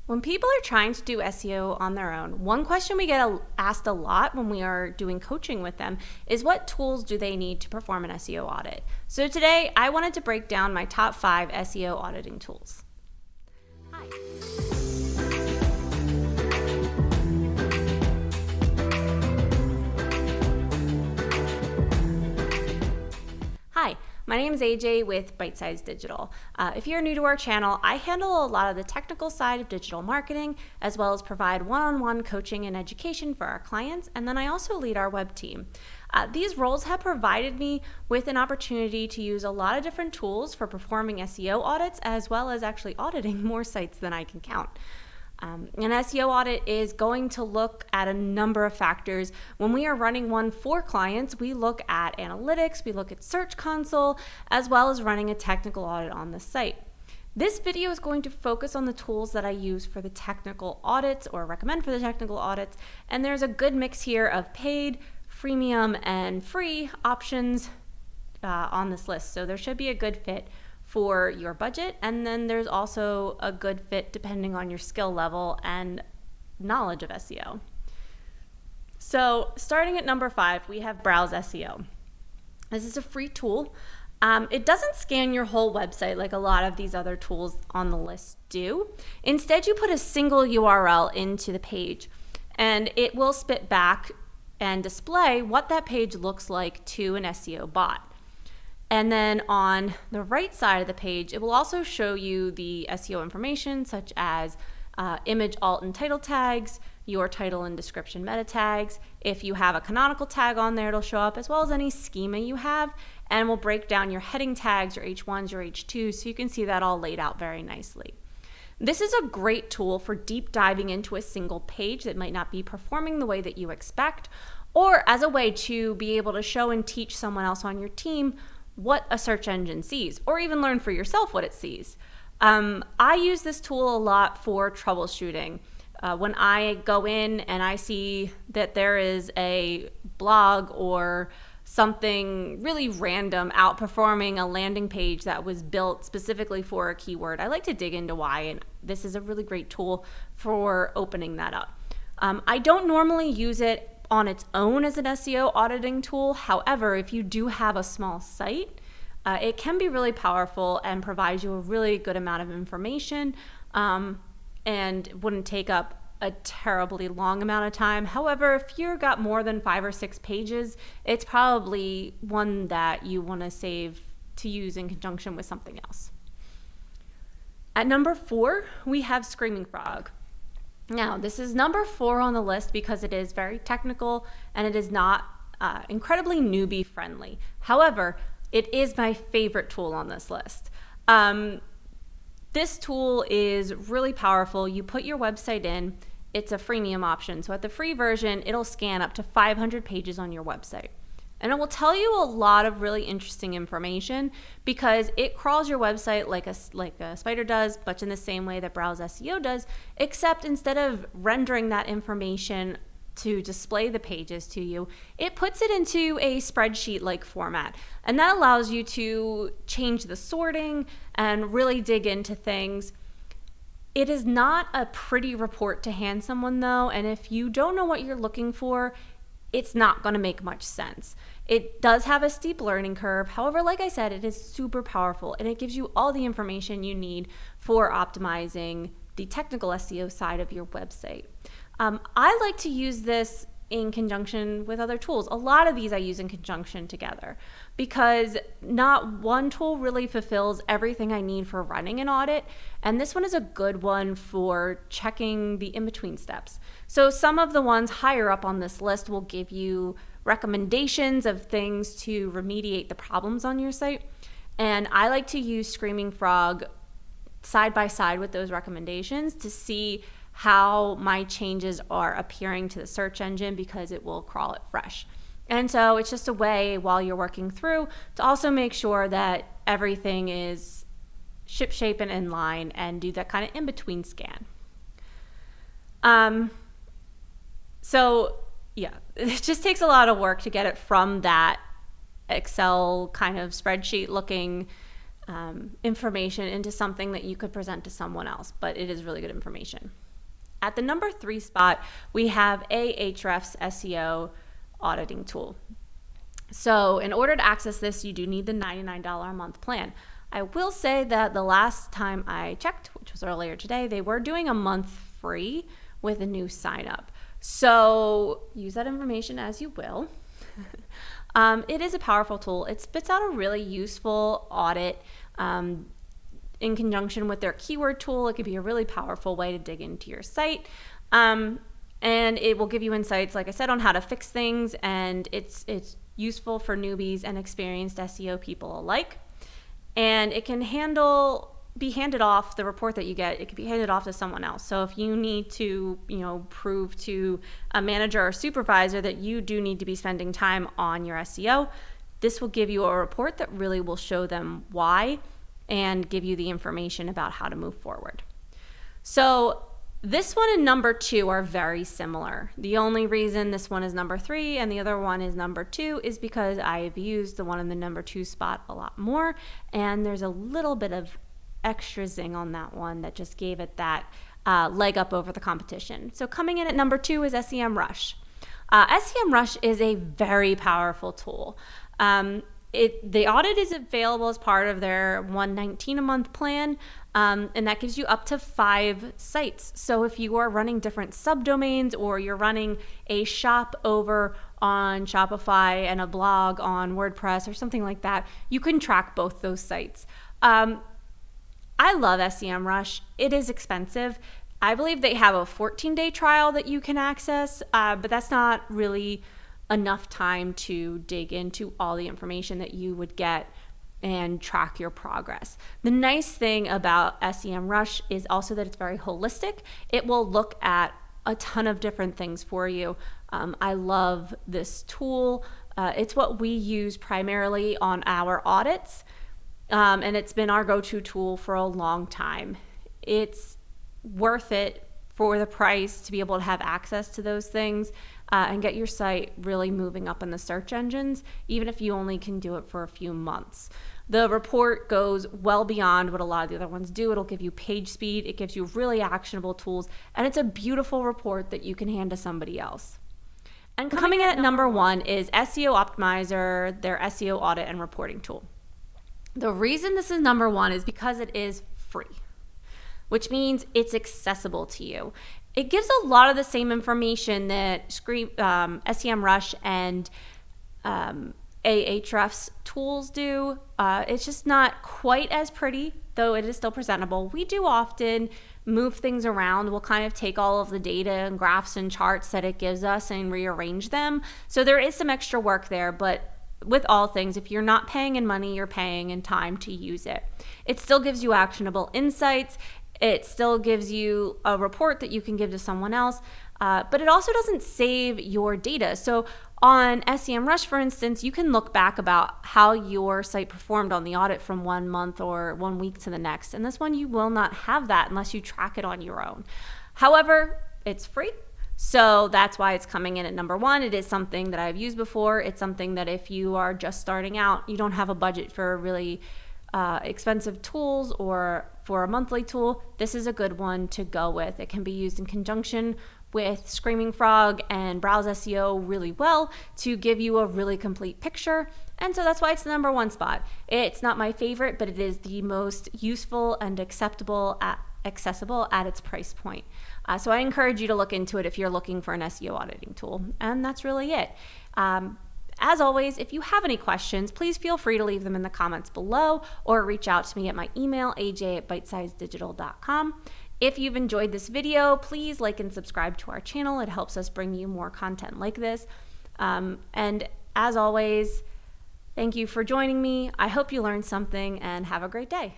When people are trying to do SEO on their own, one question we get asked a lot when we are doing coaching with them is what tools do they need to perform an SEO audit? So today I wanted to break down my top 5 SEO auditing tools. Hi. Hi, my name is AJ with Bite Size Digital. If you're new to our channel, I handle a lot of the technical side of digital marketing, as well as provide one-on-one coaching and education for our clients, and then I also lead our web team. These roles have provided me with an opportunity to use a lot of different tools for performing SEO audits, as well as actually auditing more sites than I can count. An SEO audit is going to look at a number of factors. When we are running one for clients, we look at analytics, we look at Search Console, as well as running a technical audit on the site. This video is going to focus on the tools that I use for the technical audits or recommend for the technical audits, and there's a good mix here of paid, freemium, and free options on this list, so there should be a good fit for your budget, and then there's also a good fit depending on your skill level and knowledge of SEO. So starting at number 5, we have Browse SEO. This is a free tool. It doesn't scan your whole website like a lot of these other tools on the list do. Instead, you put a single URL into the page, and it will spit back and display what that page looks like to an SEO bot. And then on the right side of the page, it will also show you the SEO information such as image, alt, and title tags, your title and description meta tags. If you have a canonical tag on there, it'll show up, as well as any schema you have, and we'll break down your heading tags, your H1s, your H2s, so you can see that all laid out very nicely. This is a great tool for deep diving into a single page that might not be performing the way that you expect, or as a way to be able to show and teach someone else on your team what a search engine sees, or even learn for yourself what it sees. I use this tool a lot for troubleshooting. When I go in and I see that there is a blog or something really random outperforming a landing page that was built specifically for a keyword, I like to dig into why, and this is a really great tool for opening that up. I don't normally use it on its own as an SEO auditing tool. However, if you do have a small site, it can be really powerful and provides you a really good amount of information and wouldn't take up a terribly long amount of time. However, if you've got more than 5 or 6 pages, it's probably one that you want to save to use in conjunction with something else. At number 4, we have Screaming Frog. Now, this is number 4 on the list because it is very technical and it is not incredibly newbie friendly. However, it is my favorite tool on this list. This tool is really powerful. You put your website in, it's a freemium option. So at the free version, it'll scan up to 500 pages on your website. And it will tell you a lot of really interesting information because it crawls your website like a spider does, much in the same way that Browse SEO does, except instead of rendering that information to display the pages to you, it puts it into a spreadsheet-like format. And that allows you to change the sorting and really dig into things. It is not a pretty report to hand someone though, and if you don't know what you're looking for, it's not going to make much sense. It does have a steep learning curve. However, like I said, it is super powerful and it gives you all the information you need for optimizing the technical SEO side of your website. I like to use this in conjunction with other tools. A lot of these I use in conjunction together because not one tool really fulfills everything I need for running an audit, and this one is a good one for checking the in-between steps. So some of the ones higher up on this list will give you recommendations of things to remediate the problems on your site, and I like to use Screaming Frog side by side with those recommendations to see how my changes are appearing to the search engine because it will crawl it fresh. And so it's just a way while you're working through to also make sure that everything is shipshape and in line and do that kind of in-between scan. So yeah, it just takes a lot of work to get it from that Excel kind of spreadsheet looking information into something that you could present to someone else, but it is really good information. At the number 3 spot, we have Ahrefs SEO auditing tool. So in order to access this, you do need the $99 a month plan. I will say that the last time I checked, which was earlier today, they were doing a month free with a new sign up. So use that information as you will. It is a powerful tool. It spits out a really useful audit in conjunction with their keyword tool. It could be a really powerful way to dig into your site. And it will give you insights, like I said, on how to fix things, and it's useful for newbies and experienced SEO people alike. And it can be handed off, the report that you get, it can be handed off to someone else. So if you need to, prove to a manager or supervisor that you do need to be spending time on your SEO, this will give you a report that really will show them why and give you the information about how to move forward. So this one and number 2 are very similar. The only reason this one is number 3 and the other one is number 2 is because I've used the one in the number 2 spot a lot more, and there's a little bit of extra zing on that one that just gave it that leg up over the competition. So coming in at number 2 is SEMRush. SEMRush is a very powerful tool. The audit is available as part of their $119 a month plan, and that gives you up to 5 sites. So if you are running different subdomains, or you're running a shop over on Shopify and a blog on WordPress or something like that, you can track both those sites. I love SEMRush. It is expensive. I believe they have a 14-day trial that you can access, but that's not really enough time to dig into all the information that you would get and track your progress. The nice thing about SEMRush is also that it's very holistic. It will look at a ton of different things for you. I love this tool. It's what we use primarily on our audits, and it's been our go-to tool for a long time. It's worth it for the price to be able to have access to those things and get your site really moving up in the search engines, even if you only can do it for a few months. The report goes well beyond what a lot of the other ones do. It'll give you page speed, it gives you really actionable tools, and it's a beautiful report that you can hand to somebody else. And coming in at number 1 is SEO Optimizer, their SEO audit and reporting tool. The reason this is number 1 is because it is free, which means it's accessible to you. It gives a lot of the same information that SEMRush and Ahrefs tools do. It's just not quite as pretty, though it is still presentable. We do often move things around. We'll kind of take all of the data and graphs and charts that it gives us and rearrange them. So there is some extra work there, but with all things, if you're not paying in money, you're paying in time to use it. It still gives you actionable insights. It still gives you a report that you can give to someone else, but it also doesn't save your data. So on SEMRush, for instance, you can look back about how your site performed on the audit from 1 month or 1 week to the next. And this one, you will not have that unless you track it on your own. However, it's free. So that's why it's coming in at number 1. It is something that I've used before. It's something that if you are just starting out, you don't have a budget for really expensive tools or for a monthly tool, this is a good one to go with. It can be used in conjunction with Screaming Frog and Browse SEO really well to give you a really complete picture. And so that's why it's the number 1 spot. It's not my favorite, but it is the most useful and accessible at its price point. So I encourage you to look into it if you're looking for an SEO auditing tool. And that's really it. As always, if you have any questions, please feel free to leave them in the comments below or reach out to me at my email, aj@bitesizedigital.com. If you've enjoyed this video, please like and subscribe to our channel. It helps us bring you more content like this. And as always, thank you for joining me. I hope you learned something and have a great day.